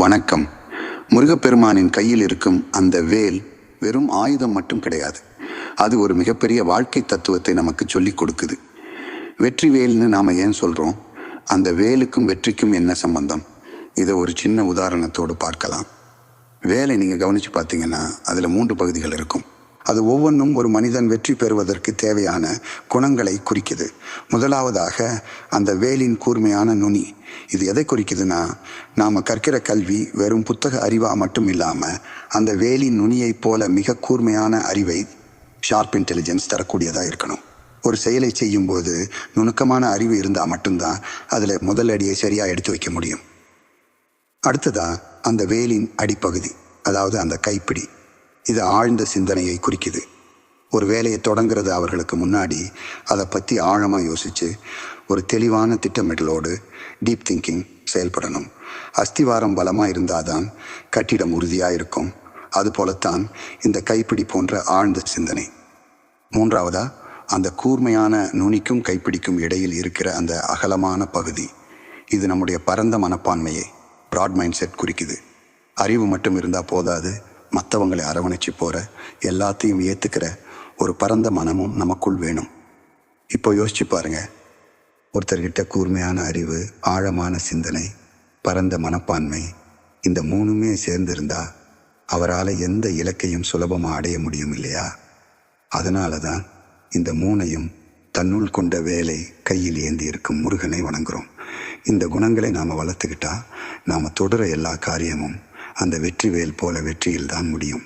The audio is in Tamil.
வணக்கம். முருகப்பெருமானின் கையில் இருக்கும் அந்த வேல் வெறும் ஆயுதம் மட்டும் கிடையாது. அது ஒரு மிகப்பெரிய வாழ்க்கை தத்துவத்தை நமக்கு சொல்லிக் கொடுக்குது. வெற்றி வேல்னு நாம் ஏன் சொல்கிறோம்? அந்த வேலுக்கும் வெற்றிக்கும் என்ன சம்பந்தம்? இதை ஒரு சின்ன உதாரணத்தோடு பார்க்கலாம். வேலை நீங்கள் கவனித்து பார்த்தீங்கன்னா அதில் 3 பகுதிகள் இருக்கும். அது ஒவ்வொன்றும் ஒரு மனிதன் வெற்றி பெறுவதற்கு தேவையான குணங்களை குறிக்குது. முதலாவதாக அந்த வேலின் கூர்மையான நுனி. இது எதை குறிக்குதுன்னா, நாம் கற்கிற கல்வி வெறும் புத்தக அறிவாக மட்டும் இல்லாமல் அந்த வேலின் நுனியைப் போல மிக கூர்மையான அறிவை, ஷார்ப் இன்டெலிஜென்ஸ் தரக்கூடியதாக இருக்கணும். ஒரு செயலை செய்யும்போது நுணுக்கமான அறிவு இருந்தால் மட்டும்தான் அதில் முதல் அடியை சரியாக எடுத்து வைக்க முடியும். அடுத்ததா அந்த வேலின் அடிப்பகுதி, அதாவது அந்த கைப்பிடி. இது ஆழ்ந்த சிந்தனையை குறிக்குது. ஒரு வேலையை தொடங்குறது அவர்களுக்கு முன்னாடி அதை பற்றி ஆழமாக யோசித்து ஒரு தெளிவான திட்டமிடலோடு டீப் திங்கிங் செயல்படணும். அஸ்திவாரம் பலமாக இருந்தால் தான் கட்டிடம் உறுதியாக இருக்கும். அதுபோலத்தான் இந்த கைப்பிடி போன்ற ஆழ்ந்த சிந்தனை. மூன்றாவதா அந்த கூர்மையான நுனிக்கும் கைப்பிடிக்கும் இடையில் இருக்கிற அந்த அகலமான பகுதி. இது நம்முடைய பரந்த மனப்பான்மையை, ப்ராட் மைண்ட் செட் குறிக்குது. அறிவு மட்டும் இருந்தால் போதாது, மற்றவங்களை அரவணைச்சு போகிற, எல்லாத்தையும் ஏற்றுக்கிற ஒரு பரந்த மனமும் நமக்குள் வேணும். இப்போ யோசிச்சு பாருங்க, ஒருத்தர்கிட்ட கூர்மையான அறிவு, ஆழமான சிந்தனை, பரந்த மனப்பான்மை, இந்த 3மே சேர்ந்திருந்தா அவரால் எந்த இலக்கையும் சுலபமாக அடைய முடியும் இல்லையா? அதனால தான் இந்த 3ஐயும் தன்னுள் கொண்ட வேலை கையில் ஏந்தி இருக்கும் முருகனை வணங்குறோம். இந்த குணங்களை நாம் வளர்த்துக்கிட்டா நாம் தொடர எல்லா காரியமும் அந்த வெற்றி வேல் போல வெற்றியில் தான் முடியும்.